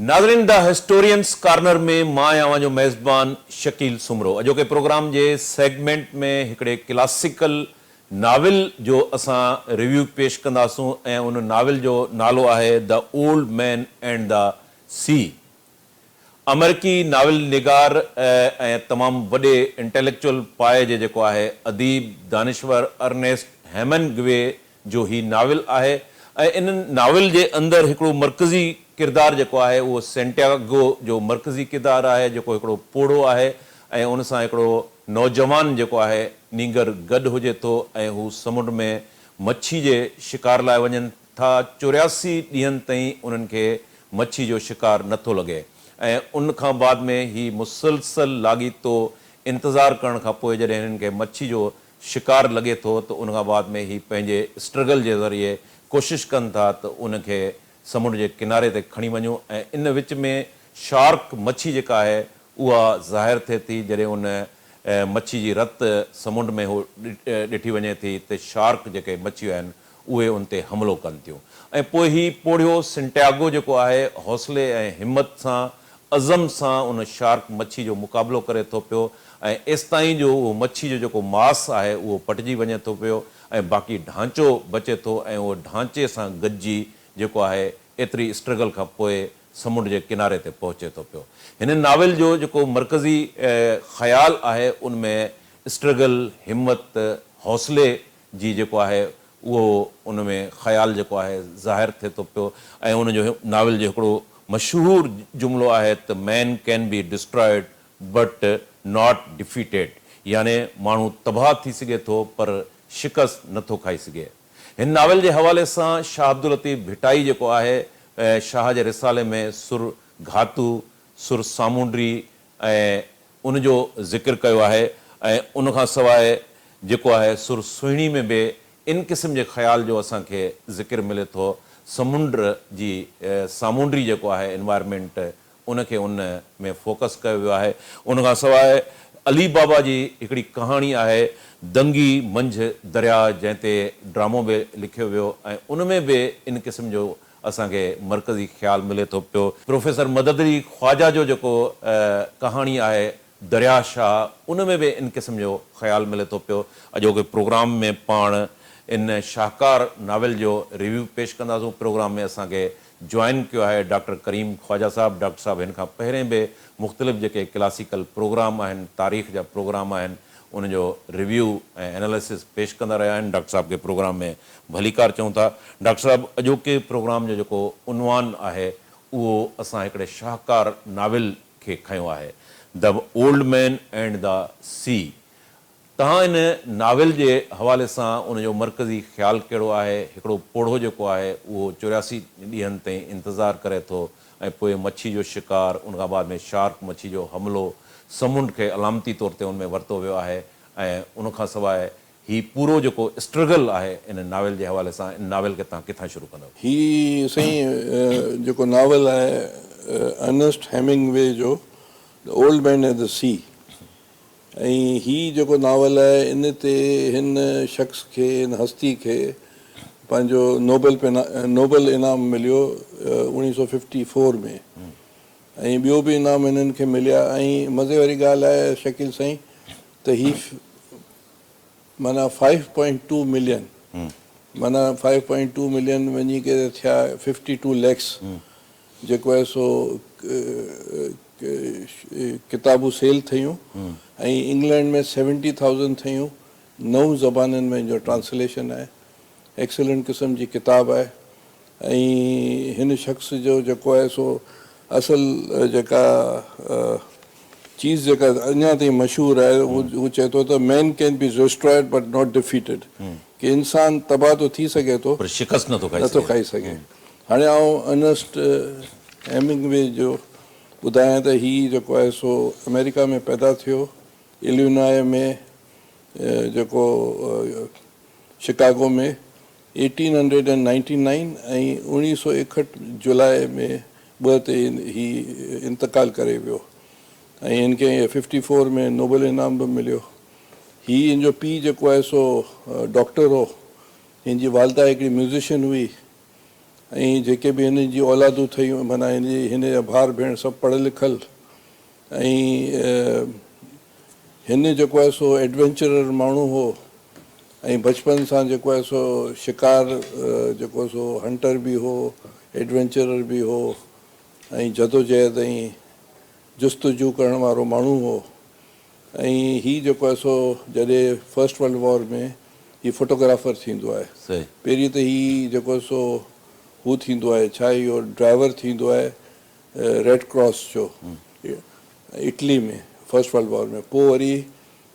नाज़रीन the historians corner में मां आवां जो मेज़बान शकील सुमरो अॼोके प्रोग्राम जे सेगमेंट में हिकिड़े क्लासिकल नाविल जो असां रिव्यू पेश कंदासूं ऐं उन नाविल जो नालो आहे the old man and the sea. अमेरिकी नाविल निगार ऐं तमामु वॾे इंटेलेक्चुअल पाए जे जेको आहे अदीब दानिश्वर अर्नेस्ट हेमिंगवे जो ही नाविल आहे ऐं इन नाविल जे अंदरि हिकिड़ो मरकज़ी किरदारु जेको आहे उहो सेंटियागो जो मरकज़ी किरदारु आहे जेको हिकिड़ो पोड़ो आहे ऐं उन सां हिकिड़ो नौजवान जेको आहे नींगर गॾु हुजे थो ऐं हू समुंड में मच्छी जे शिकार लाइ वञनि था। 84 ॾींहंनि ताईं उन्हनि खे मच्छी जो शिकार नथो लॻे ऐं उन खां बाद में ही मुसलसल लाॻीतो इंतज़ारु करण खां पोइ जॾहिं हिननि खे मच्छी जो शिकार लॻे थो त उन खां बाद में ही पंहिंजे स्ट्रगल जे ज़रिए कोशिशि कनि था त उनखे समुंड जे किनारे ते खणी वञूं ऐं इन विच में शार्क मच्छी जेका आहे उहा ज़ाहिर थिए थी जॾहिं उन मच्छी जी रत समुंड में हू ॾिठी वञे थी त शार्क जेके मच्छियूं आहिनि उहे उन ते हमिलो कनि थियूं ऐं पोइ ही पोड़ियो सेंटियागो जेको आहे हौसले ऐं हिमत सां अज़म सां उन शार्क मच्छी जो मुक़ाबिलो करे थो पियो ऐं एसिताईं जो उहो मच्छी जो जेको मांस आहे उहो पटिजी वञे थो पियो ऐं बाक़ी ढांचो बचे थो ऐं उहो ढांचे सां गॾिजी जेको आहे एतिरी स्ट्रगल खां पोइ समुंड जे किनारे ते पहुचे थो पियो। हिन नाविल जो जेको मरकज़ी ख़्यालु आहे उनमें स्ट्रगल हिमत हौसले जी जेको आहे उहो उन में ख़्यालु जेको आहे ज़ाहिर थिए थो पियो ऐं उन जो नाविल जो हिकिड़ो मशहूरु जुमिलो आहे त man can be destroyed but not defeated, यानी माण्हू तबाह थी सघे थो पर शिकस्त नथो खाई सघे। हिन नाविल जे हवाले सां शाह अब्दुल लतीफ़ भिटाई जेको आहे शाह जे रिसाले में सुर घातू सुर सामूंडी ऐं उनजो ज़िक्र कयो आहे ऐं उन खां सवाइ जेको आहे सुर सुहिणी में बि इन क़िस्म जे ख़्याल जो असांखे ज़िक्र मिले थो। समुंड जी सामूंडी जेको आहे एनवायरमेंट उनखे उन में फोकस कयो वियो आहे। उन खां सवाइ अली बाबा जी हिकिड़ी कहाणी आहे दंगी मंझि दरिया जंहिं ते ड्रामो बि लिखियो वियो ऐं उन में बि इन क़िस्म जो असांखे मरकज़ी ख़्यालु मिले थो पियो। प्रोफेसर मदद अली ख्वाजा जो जेको कहाणी आहे दरिया शाह उन में बि इन क़िस्म जो ख़्यालु मिले थो पियो। अॼोके प्रोग्राम में पाण इन शाहकार नाविल जो रिव्यू पेश कंदासूं। प्रोग्राम में असांखे जॉइन कयो आहे डॉक्टर करीम ख्वाजा साहब। डॉक्टर साहब हिन खां पहिरें बि मुख़्तलिफ़ जेके क्लासिकल प्रोग्राम आहिनि तारीख़ जा प्रोग्राम आहिनि उनजो रिव्यू ऐं एनालिसिस पेश कंदा रहिया आहिनि। डॉक्टर साहब खे प्रोग्राम में भलीकार चऊं था। डॉक्टर साहब अॼोके प्रोग्राम जो जेको उनवान आहे उहो असां हिकिड़े शाहकार नाविल खे खयो आहे the old man and the sea. तव्हां इन नाविल जे हवाले सां उनजो मरकज़ी ख़्यालु कहिड़ो आहे? हिकिड़ो पोड़ो जेको आहे उहो 84 ॾींहंनि ताईं इंतज़ारु करे थो ऐं पोइ मच्छी जो शिकार उन खां बाद में शार्क मच्छी जो हमिलो समुंड खे अलामती तौर ते उनमें वरितो वियो आहे ऐं उन खां सवाइ ही पूरो जेको स्ट्रगल आहे इन नाविल जे हवाले सां इन नाविल खे तव्हां किथां शुरू कंदव? ही साईं जेको नाविल आहे अर्नेस्ट हेमिंगवे जो the old man and the sea ऐं ही जेको नावल आहे इन ते हिन शख़्स खे हिन हस्ती खे पंहिंजो नोबल इनाम मिलियो 1954 में ऐं ॿियो बि इनाम हिननि खे मिलिया। ऐं मज़े वारी ॻाल्हि आहे शकील साईं त ही माना 5.2 मिलियन माना 5.2 मिलियन वञी करे थिया 52 लैक्स जेको आहे सो किताबूं सेल थियूं ऐं इंग्लैंड में 70,000 थियूं। 9 ज़बाननि में जो ट्रांसलेशन आहे। एक्सीलेंट क़िस्म जी किताब आहे ऐं हिन शख़्स जो जेको आहे सो असल जेका चीज़ जेका अञा ताईं मशहूरु आहे उहो चए थो त man can be destroyed but not defeated, कि इंसान तबाह तो थी सघे थो पर शिकस्त नथो खाई सघे। हाणे आउं अर्नेस्ट हेमिंगवे जो ॿुधायां त हीउ जेको आहे सो अमेरिका में पैदा थियो इलिनॉय में जेको शिकागो में 1899 ऐं 1961 जुलाई में 2 ते ही इंतकाल करे वियो ऐं हिनखे 54 में नोबल इनाम बि मिलियो। ही हिन जो पीउ जेको आहे सो डॉक्टर हो, हिन जी वालदा हिकिड़ी म्यूज़िशियन हुई ऐं जेके बि हिन जी औलादूं ठहियूं माना हिन जा भाउ भेण सभु पढ़ियल लिखियल ऐं हिन जेको आहे सो एडवेंचरर माण्हू हो ऐं बचपन सां जेको आहे सो शिकार जेको सो हंटर बि हो, एडवेंचरर बि हो ऐं जदोजहद ऐं जुस्तजू करण वारो माण्हू हो। ऐं हीउ जेको आहे सो जॾहिं फर्स्ट वर्ल्ड वॉर में हीउ फोटोग्राफर थींदो आहे। सही पहिरीं त हीउ जेको सो हू थींदो आहे छा इहो ड्राइवर थींदो आहे रेड क्रॉस जो इटली में फर्स्ट वर्ल्ड वॉर में। पोइ वरी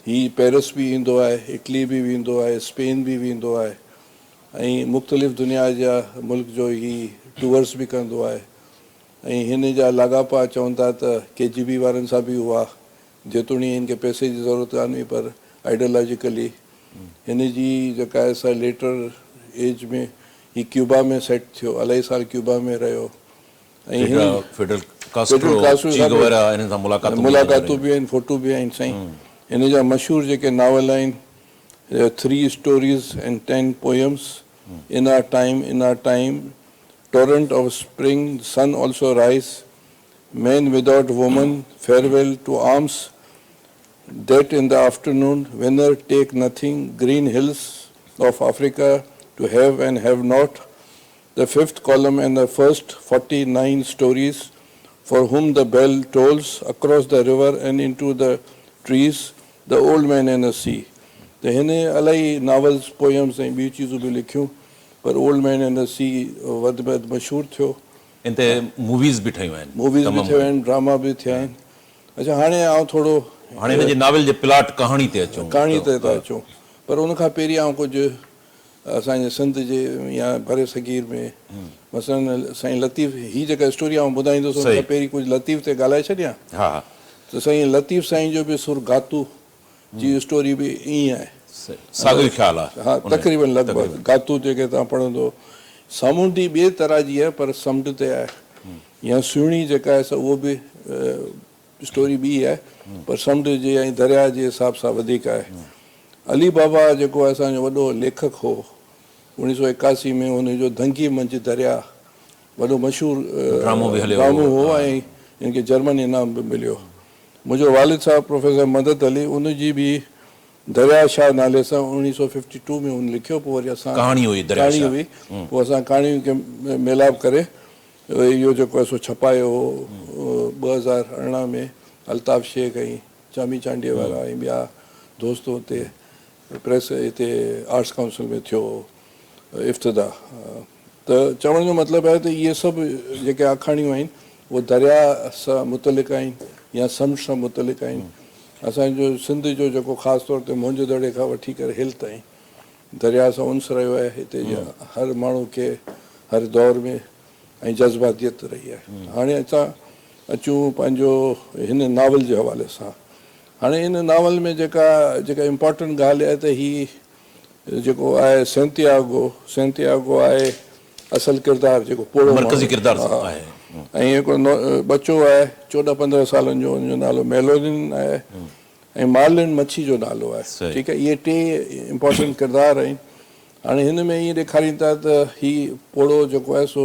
हीउ पेरिस बि ईंदो आहे, इटली बि वेंदो आहे, स्पेन बि वेंदो आहे ऐं मुख़्तलिफ़ दुनिया जा मुल्क जो हीउ टूअर्स बि कंदो आहे। ऐं हिन जा लाॻापा चवनि था त KGB वारनि सां बि हुआ, जेतोणीकि हिन खे पैसे जी ज़रूरत कान हुई पर आइडियोलॉजिकली हिन जी जेका आहे सा लेटर एज में ही क्यूबा में सेट थियो, अलाही साल क्यूबा में रहियो ऐं फिडल कास्ट्रो ची गुवेरा इन सां मुलाक़ातूं बि आहिनि, फोटू बि आहिनि साईं। हिन जा मशहूरु जेके नावल आहिनि 3 stories and 10 poems, In Our Time, Torrent of Spring, Sun Also Rise, Man Without Woman, Farewell to Arms, That in the Afternoon, Winner Take Nothing, Green Hills of Africa, To Have and Have Not, the 5th column and the first 49 stories, For Whom the Bell Tolls, Across the River and Into the Trees, The Old Man and the Sea. त हिन इलाही novels poems ऐं ॿियूं चीज़ूं बि लिखियूं पर old man and the sea वधि में वधि मशहूरु थियो। इन ते मूवीज़ बि ठहियूं आहिनि, मूवीज़ बि ठहियूं आहिनि, ड्रामा बि थिया आहिनि। अच्छा हाणे आउं थोरो हाणे हिन जे नॉवल जे प्लॉट कहाणी ते अचूं ते था अचूं पर उनखां पहिरीं आउं कुझु असांजे सिंध जे या भरे सगीर में मसलन साईं लतीफ़ हीअ जेका स्टोरी आउं ॿुधाईंदुसि उनखां पहिरीं कुझु लतीफ़ ते ॻाल्हाए छॾियां। हा त साईं लतीफ़ साईं जो बि सुर गातू जी स्टोरी बि ईअं आहे, साॻियो ख़्यालु आहे। हा तक़रीबन लॻभॻि गातू जेके तव्हां पढ़ंदो सामूंडी ॿिए तरह जी आहे पर समुंड ते आहे, या सुहिणी जेका आहे उहो बि स्टोरी ॿी आहे पर समुंड जे ऐं दरिया जे हिसाब सां वधीक आहे। अली बाबा जेको आहे असांजो वॾो लेखक हो 1981 में हुनजो धंगी मंझि दरिया वॾो मशहूरु ड्रामो हो ऐं हिनखे जर्मन इनाम बि मिलियो। मुंहिंजो वालिद साहिबु प्रोफेसर मदद अली उनजी बि दरिया शाह नाले सां 1952 में हुन लिखियो। पोइ वरी असां कहाणी हुई पोइ असां कहाणियुनि खे मेलाप करे इहो जेको आहे सो छपायो हो 2018 में अल्ताफ़ शेख ऐं चामी चांडीअ वारा ऐं ॿिया दोस्त हुते प्रेस हिते आर्ट्स काउंसिल में थियो इफ़्तिदा। त चवण जो मतिलबु आहे त इहे सभु जेके आखाणियूं आहिनि उहे दरिया सां मुतलिक़ आहिनि या समुंड सां मुतलिक़ आहिनि। असांजो सिंध जो जेको ख़ासि तौर ते मुंहिंजे दड़े खां वठी करे हिल ताईं दरिया सां उन्स रहियो आहे हिते जा हर माण्हू खे हर दौर में ऐं जज़्बातियत रही आहे। हाणे असां अचूं पंहिंजो हिन नावल जे हवाले सां। हाणे हिन नावल में जेका इम्पोर्टेंट ॻाल्हि आहे त हीउ जेको आहे सेंटियागो आहे असल किरदारु जेको पोड़ो मर्कज़ी किरदारु आहे ऐं हिकिड़ो बचो आहे 14-15 सालनि जो हुनजो नालो मेलोनिन आहे ऐं मार्लिन मच्छी जो नालो आहे। ठीकु आहे, इहे 3 इम्पोर्टेंट किरदार आहिनि। हाणे हिन में ईअं ॾेखारीनि था त हीउ पोड़ो जेको आहे सो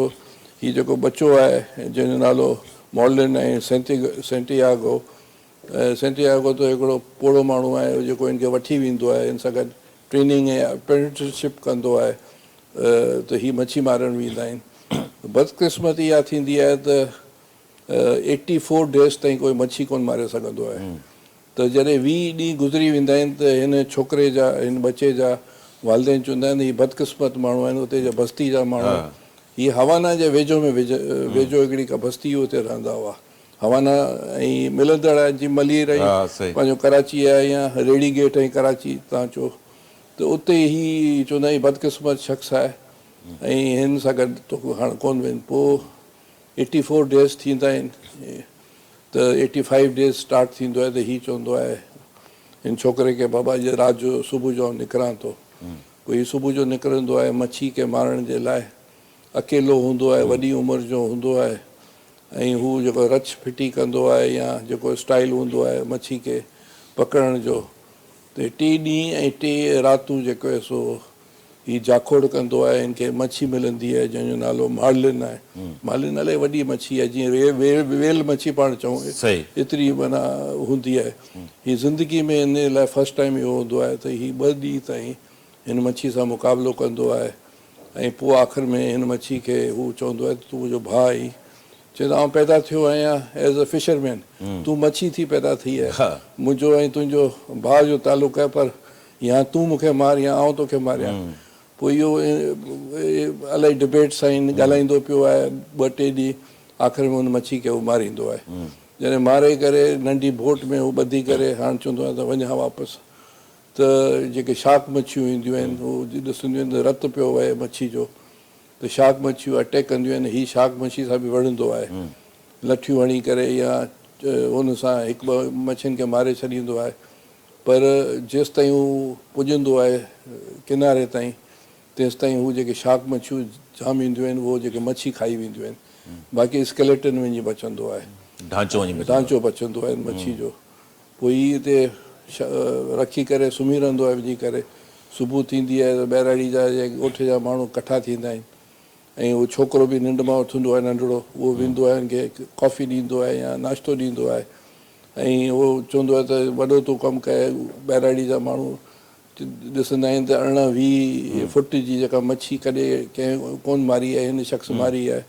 हीउ जेको बचो आहे जंहिंजो नालो मॉर्लिन ऐं सेंटियागो त हिकिड़ो पोड़ो माण्हू आहे जेको हिनखे वठी वेंदो आहे, हिन सां गॾु ट्रेनिंग ऐं अप्रेंटिसशिप कंदो आहे त हीअ मच्छी मारण वेंदा आहिनि। बदकिस्मती इहा थींदी आहे त 84 डेज़ ताईं कोई मच्छी कोन मारे सघंदो आहे। त जॾहिं 20 ॾींहं गुज़री वेंदा आहिनि त हिन छोकिरे जा हिन बचे जा वालदेन चवंदा आहिनि हीअ बदकिस्मत माण्हू आहिनि, उते जा बस्ती जा माण्हू हीअ हवाना जे वेझो में वेझो हिकिड़ी का बस्ती हुते रहंदा हुआ। हवाना ऐं मिलंदड़ आहे जीअं मलीर ऐं पंहिंजो कराची आहे या रेडी गेट ऐं कराची तव्हां चओ त उते ई चवंदा आहिनि बदकिस्मत शख़्स आहे ऐं हिन सां गॾु तो हाणे कोन वेनि। पोइ 84 डेज़ थींदा आहिनि त 85 डेज़ स्टार्ट थींदो आहे त हीअ चवंदो आहे हिन छोकिरे खे बाबा जे राति जो सुबुह जो निकिरां थो। पोइ हीउ सुबुह जो निकिरंदो आहे मच्छी खे मारण जे लाइ, अकेलो हूंदो आहे, वॾी उमिरि जो हूंदो आहे ऐं हू जेको रच फिटी कंदो आहे या जेको स्टाइल हूंदो आहे मच्छी खे पकड़ण जो। त 3 ॾींहं ऐं 3 रातूं जेको आहे सो हीउ जाखोड़ कंदो आहे, हिन खे मच्छी मिलंदी आहे जंहिंजो नालो मार्लिन आहे। मार्लिन इलाही वॾी मच्छी आहे, जीअं वेल मच्छी पाण चऊं सही। एतिरी माना हूंदी आहे। हीअ ज़िंदगी में हिन लाइ फस्ट टाइम इहो हूंदो आहे त हीउ 2 ॾींहं ताईं हिन मच्छी सां मुक़ाबिलो कंदो आहे ऐं पोइ आख़िर में हिन मच्छी खे हू चवंदो आहे तूं मुंहिंजो भाउ आई, चवंदो आउं पैदा थियो आहियां एज़ अ फिशरमैन, तूं मच्छी थी पैदा थी आहे, मुंहिंजो ऐं तुंहिंजो भाउ जो तालुक़ु आहे, पर या तूं मूंखे मार या आउं तोखे मारियां। पोइ इहो इलाही डिबेट्स आहिनि, ॻाल्हाईंदो पियो आहे 2-3 ॾींहं, आख़िर में हुन मच्छी खे हू मारींदो आहे। जॾहिं मारे करे नंढी बोट में हू ॿधी करे हाणे चवंदो आहे त वञा वापसि, त जेके शार्क मच्छियूं ईंदियूं आहिनि हू ॾिसंदियूं आहिनि त रत पियो वहे मच्छी जो, त शार्क मच्छियूं अटैक कंदियूं आहिनि, हीअ शार्क मच्छी सां बि वणंदो आहे, लठियूं हणी करे या हुन सां 1-2 मच्छियुनि खे मारे छॾींदो आहे। पर जेसि ताईं हू पुॼंदो आहे किनारे ताईं, तेसि ताईं हू जेके शार्क मच्छियूं जाम ईंदियूं आहिनि उहो जेके मच्छी खाई वेंदियूं आहिनि, बाक़ी स्केलेटन वञी बचंदो आहे, ढांचो बचंदो आहे मच्छी जो। पोइ हीअ हिते रखी करे सुम्ही रहंदो आहे विझी करे, सुबुह थींदी आहे त ॿहिराड़ी जा ॻोठ जा माण्हू कठा थींदा आहिनि ऐं उहो छोकिरो बि निंड मां उथंदो आहे नंढिड़ो, उहो वेंदो आहे हिनखे कॉफ़ी ॾींदो आहे या नाश्तो ॾींदो आहे ऐं उहो चवंदो आहे त वॾो तूं कमु कए। ॿहिराड़ी जा माण्हू ॾिसंदा आहिनि त 18-20 फुट जी जेका मच्छी कॾहिं कंहिं कोन मारी आहे, हिन शख़्स मारी आहे,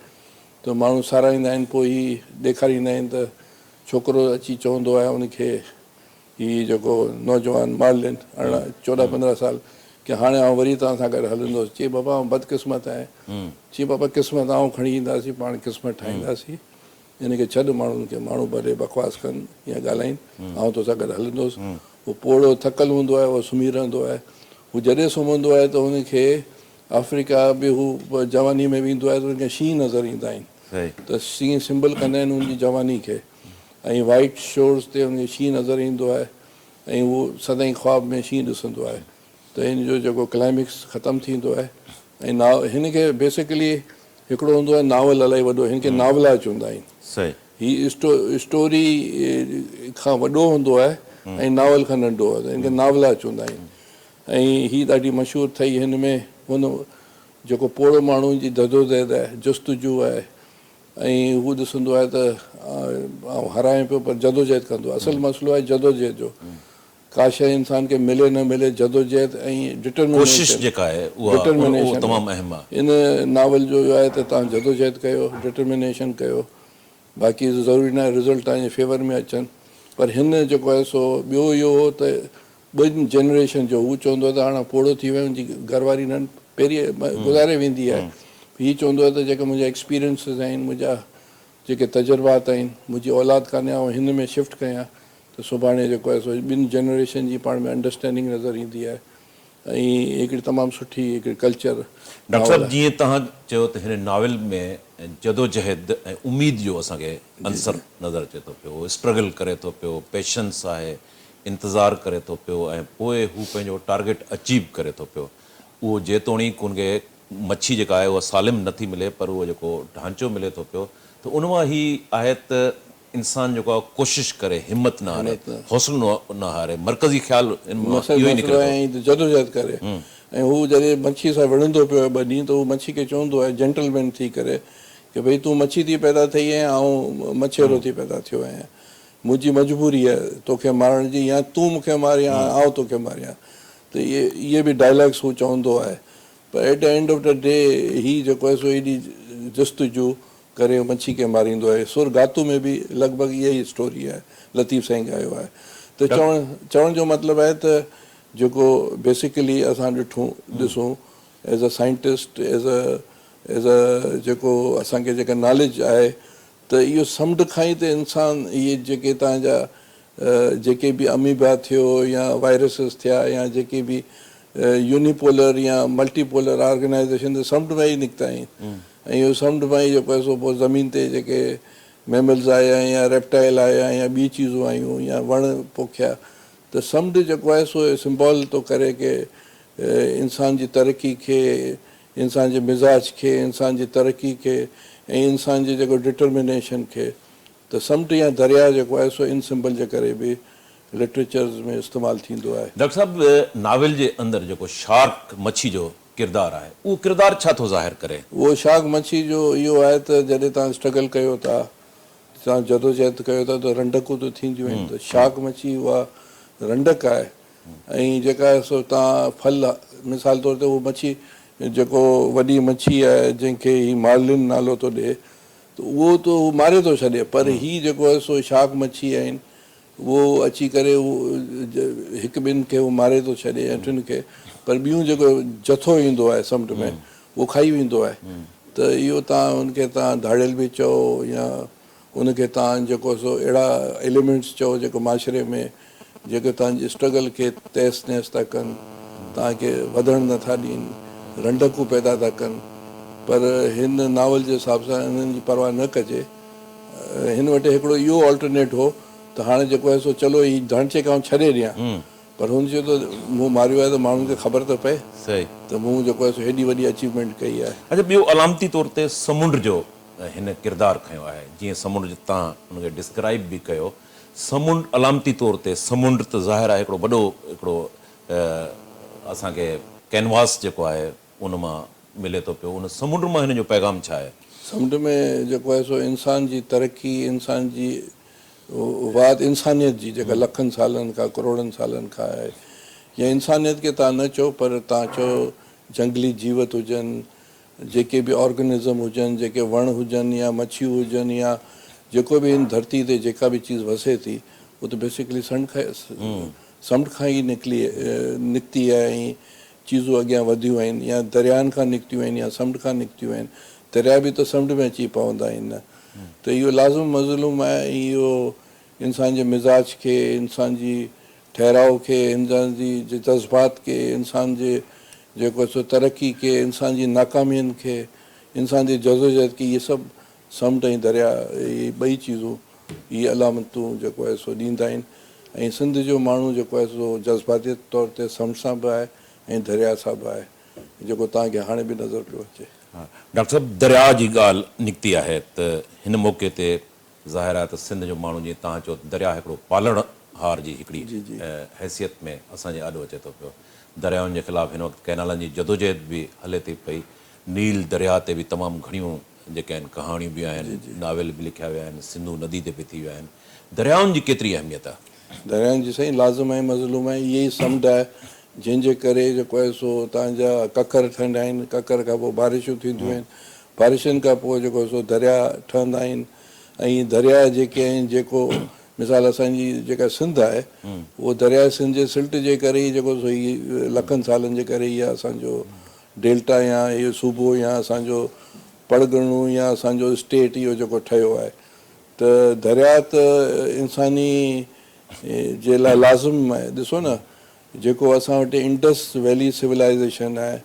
त माण्हू साराईंदा आहिनि। पोइ हीअ ॾेखारींदा आहिनि त छोकिरो अची चवंदो आहे उनखे, हीअ जेको नौजवान मार्लिन 14-15 साल, की हाणे आउं वरी तव्हां सां गॾु हलंदुसि। चई बाबा आउं बदकिस्मत आहियां। चई बाबा क़िस्मत आउं खणी ईंदासीं, पाण क़िस्मत ठाहींदासीं, हिनखे छॾ माण्हुनि खे, माण्हू भले बकवास कनि या ॻाल्हाइनि, आउं तोसां गॾु हलंदुसि। उहो पोड़ो थकल हूंदो आहे, उहो सुम्ही रहंदो आहे। हू जॾहिं सुम्हंदो आहे त हुनखे अफ्रीका बि हू जवानी में वेंदो आहे त हुनखे शींहं नज़र ईंदा आहिनि, त शींहं सिंबल कंदा आहिनि हुनजी जवानी खे, ऐं वाइट शोर्स ते हुनखे शींहं नज़र ईंदो आहे ऐं उहो सदाईं ख्वाब में शींहं ॾिसंदो आहे। त हिन जो जेको क्लाइमेक्स ख़तमु थींदो आहे ऐं हिनखे बेसिकली हिकिड़ो हूंदो आहे नावल इलाही वॾो, हिनखे नावला चवंदा आहिनि। हीअ स्टोरी खां वॾो हूंदो आहे ऐं नावल खां नंढो आहे, त हिनखे नावला चवंदा आहिनि। ऐं हीअ ॾाढी मशहूरु ठही, हिन में हुन जेको पोड़ो माण्हू जी जदोजहद आहे, जस्तुजू आहे, ऐं हू ॾिसंदो आहे त आउं हरायां पियो पर जदोजहद कंदो आहे। असल मसइलो आहे जदोजहद जो, का शइ इंसान खे मिले न मिले, जदोजहद ऐं डिटरमिनेशन जेका आहे उहा तमामु अहम आहे। इन नावल जो आहे त तव्हां जदोजहद कयो, डिटरमिनेशन कयो, बाक़ी ज़रूरी न आहे रिज़ल्ट तव्हांजे फेवर में अचनि। पर हिन जेको आहे सो ॿियो इहो हो त 2 जनरेशन जो, हू चवंदो आहे त हाणे पोड़ो थी वियो, मुंहिंजी घरवारी न पहिरीं गुज़ारे वेंदी आहे, हीअ चवंदो आहे त जेके मुंहिंजा एक्सपीरियंसिस आहिनि, मुंहिंजा जेके तजुर्बात आहिनि, मुंहिंजी औलाद कान्हे, ऐं हिन में शिफ्ट कयां त सुभाणे जेको आहे सो 2 जनरेशन जी पाण में अंडरस्टैंडिंग नज़र ईंदी आहे ऐं हिकिड़ी तमामु सुठी हिकिड़ी कल्चर। डॉक्टर साहब, जीअं तव्हां चयो त हिन नावल में जदोजहद ऐं उमेद जो असांखे अंसर नज़र अचे थो पियो, स्ट्रगल करे थो पियो, पेशेंस आहे, इंतज़ारु करे थो पियो ऐं पोइ हू पंहिंजो टारगेट अचीव करे थो पियो। उहो जेतोणीकि हुनखे मच्छी जेका आहे उहा सालिम नथी मिले, पर उहो जेको ढांचो मिले थो पियो, त उन मां ही आहे त इंसान जेको आहे कोशिशि करे, हिमत न हारे, हौसलो न हारे, मरकज़ी ख़्यालु जदोजहद करे। ऐं हू जॾहिं मच्छी सां विढ़ंदो पियो आहे 2 ॾींहं, त हू मच्छी खे चवंदो आहे जेंटलमैन थी करे की भई तूं मच्छी थी पैदा थी आहीं, ऐं मछेरो थी पैदा थियो आहियां, मुंहिंजी मजबूरी आहे तोखे मारण जी, या तूं मूंखे मार या आउं तोखे मारियां। त इहे बि डायलॉग्स हू चवंदो आहे। पर at the end of the day हीअ जेको आहे सो एॾी जस्तुजू करे मच्छी खे मारींदो आहे। सुर गातू में बि लॻभॻि इहा ई स्टोरी आहे, लतीफ़ साईं ॻायो आहे। त चवण जो मतिलबु आहे त जेको बेसिकली असां ॾिसूं as a scientist, as a जेको असांखे जेका नॉलेज आहे, त इहो समुंड खां ई त इंसान इहे जेके तव्हांजा जेके बि अमीबा थियो या वायरसिस थिया या जेके बि यूनिपोलर या मल्टीपोलर ऑर्गेनाइज़ेशन, समुंड में ई निकिता आहिनि। ऐं इहो समुंड मां ई जेको आहे सो पोइ ज़मीन ते जेके मैमल्स आया या रेप्टाइल आया या ॿी चीज़ूं आयूं या वण पोखिया, त समुंड जेको आहे सो सिंबॉल थो करे की इंसान जी तरक़ी खे, इंसान जे मिज़ाज खे, इंसान जी तरक़ी खे ऐं इंसान जे जेको डिटर्मिनेशन खे। त समुंड या दरिया जेको आहे सो इन सिंबल जे करे बि लिटरेचर में इस्तेमालु थींदो आहे। डॉक्टर साहब, नावल जे अंदरि जेको शार्क मच्छी जो किरदारु आहे, उहो किरदारु छा थो ज़ाहिर करे? उहो शार्क मच्छी जो इहो आहे त जॾहिं तव्हां स्ट्रगल कयो था, तव्हां जदोजहद कयो था, त रंडकूं त थींदियूं आहिनि। त शार्क मच्छी उहा रंडक आहे। ऐं जेका सो तव्हां फल, मिसाल तौर ते उहो मच्छी जेको वॾी मच्छी आहे जंहिंखे ही मार्लिन नालो थो ॾिए, त उहो त उहो मारे थो छॾे, पर ही जेको आहे सो शार्क मच्छी आहिनि, उहो अची करे उहो हिकु ॿिनि खे उहो मारे थो छॾे ऐं टिनि खे, पर ॿियूं जेको जथो ईंदो आहे समुंड में उहो खाई वेंदो आहे। त इहो तव्हां हुनखे तव्हां धाड़ियल बि चओ या उनखे तव्हां जेको सो अहिड़ा एलिमेंट्स चओ जेको माशरे में जेके तव्हांजी स्ट्रगल खे तहस नहस था कनि, तव्हांखे वधणु नथा ॾियनि, रंडकूं पैदा था कनि। पर हिन नावल जे हिसाब सां हिननि जी परवाह न कजे। हिन वटि हिकिड़ो इहो ऑल्टरनेट हो त हाणे जेको आहे सो चलो ही ढांचे खां छॾे ॾियां, पर हुन चयो त मूं मारियो आहे त माण्हुनि खे ख़बर त पए सही त मूं जेको आहे सो हेॾी वॾी अचीवमेंट कई आहे। अच्छा, ॿियो अलामती तौर ते समुंड जो हिन किरदारु खयो आहे। जीअं समुंड तव्हां हुनखे डिस्क्राइब बि कयो, समुंड अलामती तौर ते समुंड त ज़ाहिर आहे हिकिड़ो वॾो हिकिड़ो असांखे कैनवास जेको आहे उन मां मिले थो पियो। उन समुंड मां हिन जो पैगाम छा आहे? समुंड में जेको आहे सो इंसान जी तरक़ी, इंसान जी वाद, इंसानियत जी जेका लखनि सालनि खां करोड़नि सालनि खां आहे, या इंसानियत खे तव्हां न चओ पर तव्हां चओ जंगली जीवत हुजनि, जेके बि ऑर्गेनिज़म हुजनि, जेके वण हुजनि या मच्छियूं हुजनि या जेको बि हिन धरती ते जेका बि चीज़ वसे थी, उहो त बेसिकली समुंड खां ई निकिती आहे। ऐं चीज़ूं अॻियां वधियूं आहिनि या दरियानि खां निकितियूं आहिनि या समुंड खां निकितियूं आहिनि। दरिया बि त समुंड में अची पवंदा आहिनि। त इहो लाज़िम मज़लूम आहे। इहो इंसान जे मिज़ाज खे, इंसान जी ठहराव खे, इंसान जी जज़्बात खे, इंसान जे जेको सो तरक़ी खे, इंसान जी नाकामियुनि खे, इंसान जी जदोजहद खे, इहे सभु समुंड ऐं दरिया, इहे ॿई चीज़ूं, इहे अलामतूं जेको आहे सो ॾींदा आहिनि। ऐं सिंध जो माण्हू जेको आहे सो जज़्बाती तौर ते समुंड सां बि आहे ऐं दरिया सां बि आहे, जेको तव्हांखे हाणे बि नज़र पियो अचे। डॉक्टर साहब, दरिया जी ॻाल्हि निकिती आहे त हिन मौक़े ते ज़ाहिर आहे त सिंध जो माण्हू, जीअं तव्हां चओ, दरिया हिकिड़ो पालण हार जी हिकिड़ी हैसियत में असांजे आॾो अचे थो पियो। दरियाउनि जे ख़िलाफ़ु हिन वक़्तु कैनालनि जी जदोजहद बि हले थी पई। नील दरिया ते बि तमामु घणियूं जेके आहिनि कहाणियूं बि आहिनि, नावेल बि लिखिया विया आहिनि, सिंधू नदी ते बि थी विया आहिनि। दरियाउनि जी केतिरी अहमियत आहे? दरियाउनि जी साईं लाज़िम ऐं मज़लूम आहे। इहे ई समुंड आहे जंहिंजे करे जेको आहे सो तव्हांजा ककर ठहंदा आहिनि, ककर खां पोइ बारिशूं थींदियूं आहिनि, बारिशुनि खां पोइ जेको सो दरिया ठहंदा आहिनि। ऐं दरिया जेके आहिनि, जेको मिसाल असांजी जेका सिंध आहे, उहो दरिया सिंध जे सिल्ट जे करे ई जेको सो ही लखनि सालनि जे करे इहा असांजो डेल्टा या इहो सूबो या असांजो परॻणो या असांजो स्टेट इहो जेको ठहियो आहे। त दरिया त इंसानी जे लाइ लाज़िम आहे। ॾिसो न, जेको असां वटि इंडस वैली सिविलाइज़ेशन आहे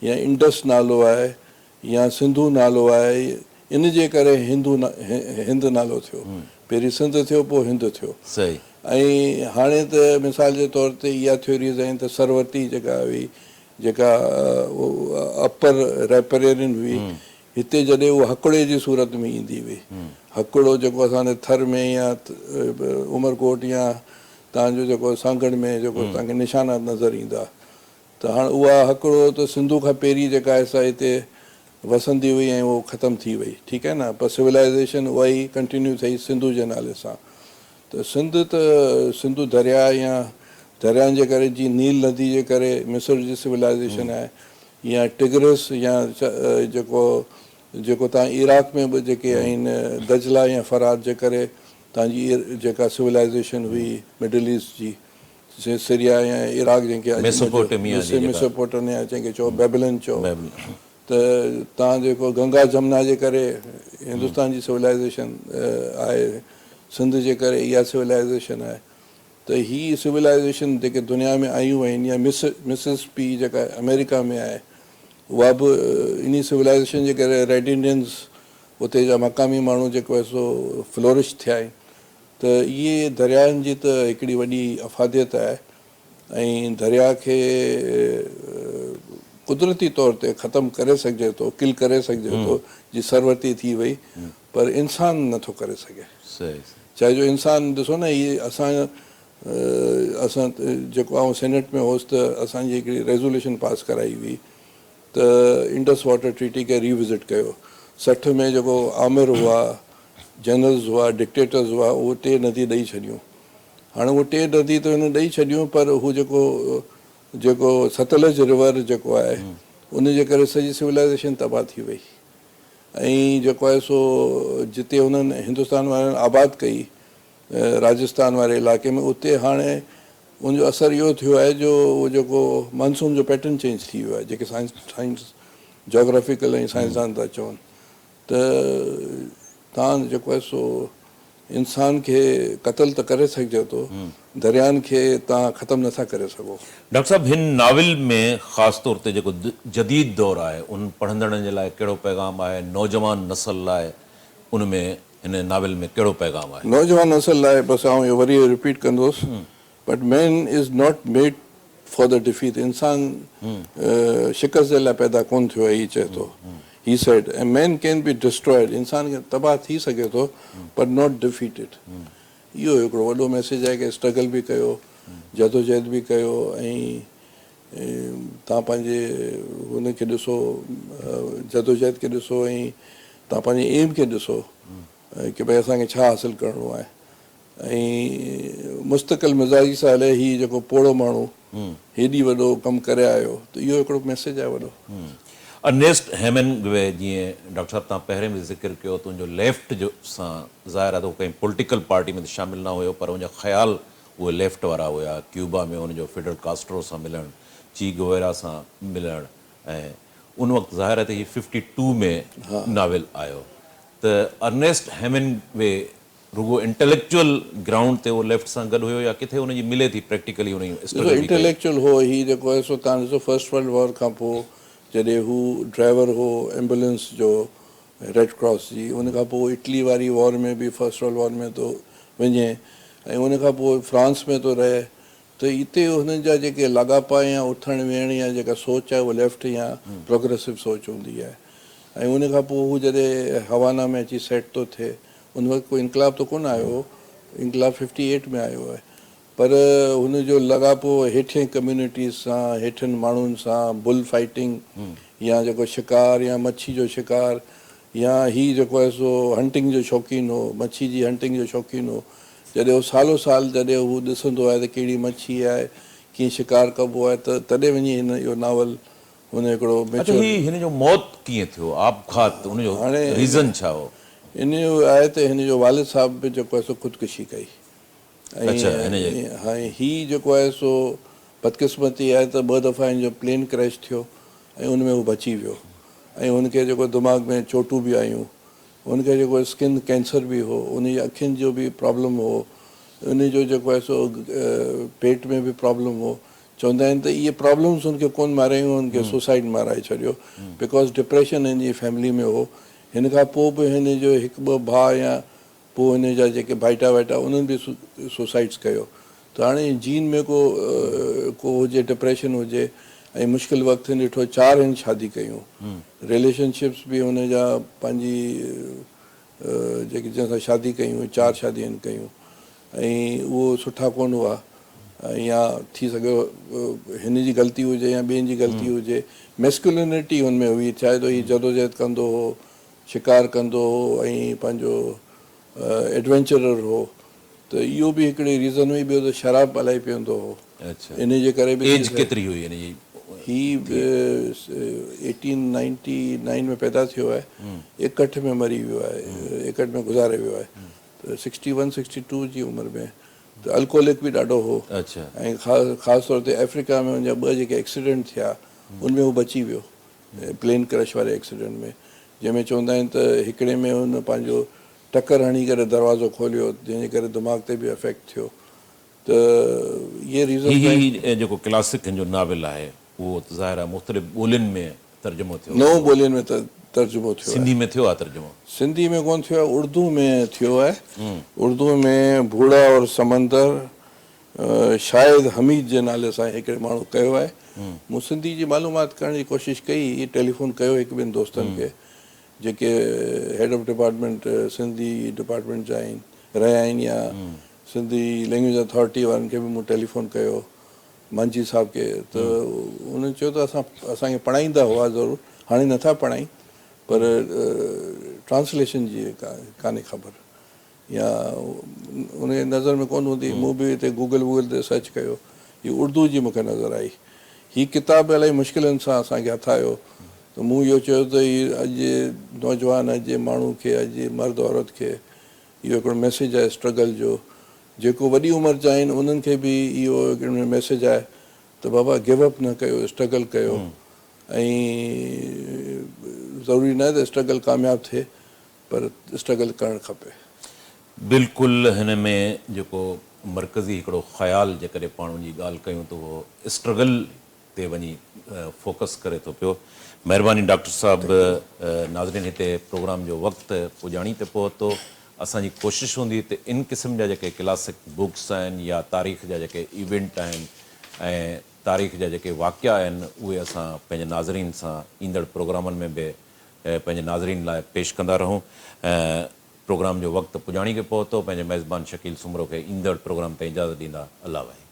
या इंडस नालो आहे या सिंधू नालो आहे, इन जे करे हिंद नालो थियो। पहिरीं सिंध थियो, पोइ हिंद थियो। सही। ऐं हाणे त मिसाल जे तौर ते इहा थ्योरीज़ आहिनि त सरवती जेका हुई, जेका अपर रेपरेरियन हुई, हिते जॾहिं उहा हकिड़े जी सूरत में ईंदी हुई, हकिड़ो जेको असांजे थर में या उमरकोट या तव्हांजो जेको सांगड़ में जेको तव्हांखे निशाना नज़र ईंदा, त हाणे उहा हकिड़ो त सिंधू खां पहिरीं जेका आहे सा हिते वसंदी हुई ऐं उहो ख़तमु थी वई, ठीकु आहे न। पर सिविलाइज़ेशन उहा ई कंटिन्यू थिए सिंधू जे नाले सां। त सिंधू दरिया या दरियानि जे करे, जी नील नदी जे करे मिस्र जी सिविलाइज़ेशन आहे, या टिग्रिस या जेको तव्हां इराक में बि जेके आहिनि दजला या फरात जे करे तव्हांजी जेका सिविलाइज़ेशन हुई मिडल ईस्ट जी, सीरिया या इराक जंहिंखे मेसोपोटामिया जंहिंखे चओ, बेबीलोन चओ। त तव्हां जेको गंगा जमुना जे करे हिंदुस्तान जी सिविलाइज़ेशन आहे, सिंध जे करे इहा सिविलाइज़ेशन आहे। त हीअ सिविलाइज़ेशन जेके दुनिया में आयूं आहिनि, या मिसिसिपी जेका अमेरिका में आहे, उहा बि इन सिविलाइज़ेशन जे करे रेड इंडियंस, उते जा मक़ामी माण्हू जेको आहे सो फ्लोरिश थिया आहिनि। त इहे दरियानि जी त हिकिड़ी वॾी अफ़ादियत आहे। ऐं दरिया खे कुदरती तौर ते ख़तमु करे सघिजे थो, किल करे सघिजे थो, जी सरवती थी वई, पर इंसान नथो करे सघे। चाहे जो इंसान, ॾिसो न, इहे असां जेको आउं सेनेट में हुउसि त असांजी हिकिड़ी रेज़ोल्यूशन पास कराई हुई त इंडस वाटर ट्रीटी खे रिविज़िट कयो। 60 में जेको आमिर हुआ, जनरल्स हुआ, डिक्टेटर्स हुआ, उहे 3 नदी ॾेई छॾियूं। हाणे उहे 3 नदी त हुन ॾेई छॾियूं, पर हू जेको सतलज रिवर जेको आहे उन जे करे सॼी सिविलाइज़ेशन तबाह थी वई। ऐं जेको आहे सो जिते हुननि हिंदुस्तान वारनि आबाद कई राजस्थान वारे इलाइक़े में, उते हाणे उनजो असरु इहो थियो आहे जो उहो जेको मानसून जो पैटर्न चेंज थी वियो आहे, जेके साइंस जोग्राफिकल ऐं साइंसदान था चवनि। त तव्हां जेको आहे सो इंसान खे क़तल त करे सघिजे थो, दरियानि खे तव्हां ख़तमु नथा करे सघो। डॉक्टर साहब, हिन नाविल में ख़ासि तौर ते जेको जदीद दौरु आहे उन पढ़ंदड़नि जे लाइ कहिड़ो पैगाम आहे? नौजवान नसल लाइ उन में हिन नाविल में कहिड़ो पैगाम आहे? नौजवान नसल लाइ बसि आउं इहो वरी रिपीट कंदुसि, but man is not made for the defeat. इंसान शिकस्त जे लाइ पैदा कोन थियो आहे, हीअ चए थो। He said and man can be destroyed. इंसान खे तबाह थी सघे थो, बट नॉट डिफीटेड। इहो हिकिड़ो वॾो मैसेज आहे कि स्ट्रगल बि कयो, जदोजहद बि कयो, ऐं तव्हां पंहिंजे हुनखे ॾिसो, जदोजहद खे ॾिसो, ऐं तव्हां पंहिंजे एम खे ॾिसो कि भई असांखे छा हासिलु करिणो आहे। ऐं मुस्तक़िल मिज़ाजी सां हले, हीउ जेको पोड़ो माण्हू हेॾी वॾो कमु करे आयो, त इहो हिकिड़ो मैसेज आहे वॾो। अर्नेस्ट हेमिंगवे, जीअं डॉक्टर साहब तव्हां पहिरें बि ज़िक्र कयो, तुंहिंजो लेफ्ट जो सां ज़ाहिर आहे त उहो कंहिं पॉलिटिकल पार्टी में त शामिलु न हुयो, पर उनजा ख़्याल उहे लेफ्ट वारा हुया। क्यूबा में उनजो फिडल कास्ट्रो सां मिलणु, ची गुवेरा सां मिलणु, ऐं उन वक़्तु ज़ाहिर आहे त हीअ 52 में नाविल आयो। त अर्नेस्ट हेमिंगवे रुगो इंटेलेक्चुअल ग्राउंड ते उहो लेफ्ट सां गॾु हुयो या किथे हुनजी मिले थी प्रैक्टिकली हुन इंटेलेक्चुअल हो? हीउ जेको आहे सो तव्हां ॾिसो, फर्स्ट वर्ल्ड वॉर खां पोइ जॾहिं हू ड्राइवर हो एम्बुलेंस जो रेड क्रॉस जी, उन खां पोइ इटली वारी वॉर में बि फर्स्ट वर्ल्ड वॉर में थो वञे, ऐं उन खां पोइ फ्रांस में थो रहे। त हिते हुननि जा जेके लाॻापा या उथण वेहण या जेका सोच आहे उहा लेफ्ट या प्रोग्रेसिव सोच हूंदी आहे। ऐं उन खां पोइ हू जॾहिं हवाना में अची सेट थो थिए, उन वक़्तु कोई इनकलाब त कोन आयो, इनकलाब 58 में आयो आहे, पर हुनजो लॻापो हेठियें कम्यूनिटीज़ सां, हेठियनि माण्हुनि सां, बुल फाइटिंग या जेको शिकार या मच्छी जो शिकार, या हीउ जेको आहे सो हंटिंग जो शौक़ीन हो, मच्छी जी हंटिंग जो शौक़ीन हो। जॾहिं हू सालो साल जॾहिं हू ॾिसंदो आहे त कहिड़ी मच्छी आहे, कीअं शिकार कबो आहे, त तॾहिं वञी हिन इहो नावल हुन हिकिड़ो हिन जो मौत कीअं थियो, आपघात, हुनजो रीज़न छा हो? इन जो आहे त हिन जो वालिद साहब बि जेको आहे सो ख़ुदकुशी कई। ऐं हीउ जेको आहे सो बदकिस्मती आहे त 2 दफ़ा हिन जो प्लेन क्रैश थियो ऐं उन में हू बची वियो। ऐं हुनखे जेको दिमाग़ में चोटूं बि आयूं, हुनखे जेको स्किन कैंसर बि हो, उनजी अखियुनि जो बि प्रॉब्लम हो, उनजो जेको आहे सो पेट में बि प्रॉब्लम हो। चवंदा आहिनि त इहे प्रॉब्लम्स हुनखे कोन मारायूं, हुनखे सुसाइड माराए छॾियो, बिकॉज़ डिप्रेशन हिन जी फैमिली में हो। हिन खां पोइ बि हिन जो 1-2 भाउ या पोइ हिन जा जेके भाइटा वाइटा उन्हनि बि सुसाइड्स कयो। त हाणे जीन में को हुजे, डिप्रेशन हुजे, ऐं मुश्किल वक़्तु ॾिठो 4 हिन शादी कयूं, रिलेशनशिप्स बि हुन जा पंहिंजी जेके जंहिंसां शादी कयूं, 4 शादी आहिनि कयूं, ऐं उहो सुठा कोन हुआ। या थी सघे हिन जी ग़लती हुजे या ॿियनि जी ग़लती हुजे, मेस्कुलिनिटी हुन में हुई। चाहे थो हीउ जदोजहद कंदो हो, शिकार कंदो हो, ऐं पंहिंजो एडवेंचरर हो, त इहो बि हिकिड़ी रीज़न हुई। ॿियो त शराब इलाही पीअंदो हो, इन जे करे बि। एज केतिरी हुई हिन जी? ही 1899 में पैदा थियो आहे, 61 में मरी वियो आहे, 61 में गुज़ारे वियो आहे, त 61-62 जी उमिरि में। त अल्कोहलिक बि ॾाढो हो। ऐं ख़ासि तौर ते अफ्रीका में हुनजा 2 जेके एक्सीडेंट थिया उनमें हू बची वियो, प्लेन क्रैश वारे एक्सीडेंट में, जंहिंमें चवंदा आहिनि त हिकिड़े में हुन पंहिंजो टकर हणी करे दरवाज़ो खोलियो, जंहिंजे करे दिमाग़ ते बि अफेक्ट थियो। त इहे रीज़न। जेको क्लासिक जो नाविल आहे उहो ज़ाहिर आहे मुख़्तलिफ़ ॿोलियुनि में तर्जुमो थियो, 9 ॿोलियुनि में तर्जुमो थियो। सिंधी में थियो आहे तर्जुमो? सिंधी में कोन थियो आहे, उर्दू में थियो आहे। उर्दू में बूढ़ा और समंदर शायदि हमीद जे नाले सां हिकिड़े माण्हू कयो आहे। मूं सिंधी जी मालूमात करण जी कोशिशि कई, टेलीफोन कयो 1-2 दोस्तनि खे जेके हेड ऑफ डिपार्टमेंट सिंधी डिपार्टमेंट जा आहिनि, रहिया आहिनि, या सिंधी लैंग्वेज अथॉरिटी वारनि खे बि मूं टेलीफोन कयो, मांझी साहब खे, त उन्हनि चयो त असांखे पढ़ाईंदा हुआ ज़रूरु, हाणे नथा पढ़ाई, पर ट्रांसलेशन जी कान्हे ख़बर, या उन नज़र में कोन हूंदी। मूं बि हिते गूगल वूगल ते सर्च कयो, हीअ उर्दू जी मूंखे नज़र आई। हीअ किताबु इलाही मुश्किलनि सां असांखे हथ आयो, त मूं इहो चयो त हीअ अॼु जे नौजवान, अॼु जे माण्हू खे, अॼु जे मर्द औरत खे इहो हिकिड़ो मैसेज आहे स्ट्रगल जो। जेको वॾी उमिरि जा आहिनि उन्हनि खे बि इहो हिकिड़ो मैसेज आहे त बाबा गिव अप न कयो, स्ट्रगल कयो, ऐं ज़रूरी न आहे त स्ट्रगल कामयाबु थिए, पर स्ट्रगल करणु खपे। बिल्कुलु हिन में जेको मरकज़ी हिकिड़ो ख़्यालु जेकॾहिं पाण जी ॻाल्हि कयूं त उहो स्ट्रगल ते वञी फोकस करे थो पियो। महिरबानी डॉक्टर साहिबु। नाज़रीन, हिते प्रोग्राम जो वक़्तु पुॼाणी ते पहुतो। असांजी कोशिशि हूंदी त इन क़िस्म जा जेके क्लासिक बुक्स आहिनि या तारीख़ जा जेके इवेंट आहिनि ऐं तारीख़ जा जेके वाक़िया आहिनि उहे असां पंहिंजे नाज़रीन सां ईंदड़ प्रोग्रामनि में बि पंहिंजे नाज़रीन लाइ पेश कंदा रहूं। प्रोग्राम जो वक़्तु पुॼाणी खे पहुतो। पंहिंजे मेज़बान शकील सुमरो खे ईंदड़ प्रोग्राम ते इजाज़त ॾींदा। अल्लाह वाहे।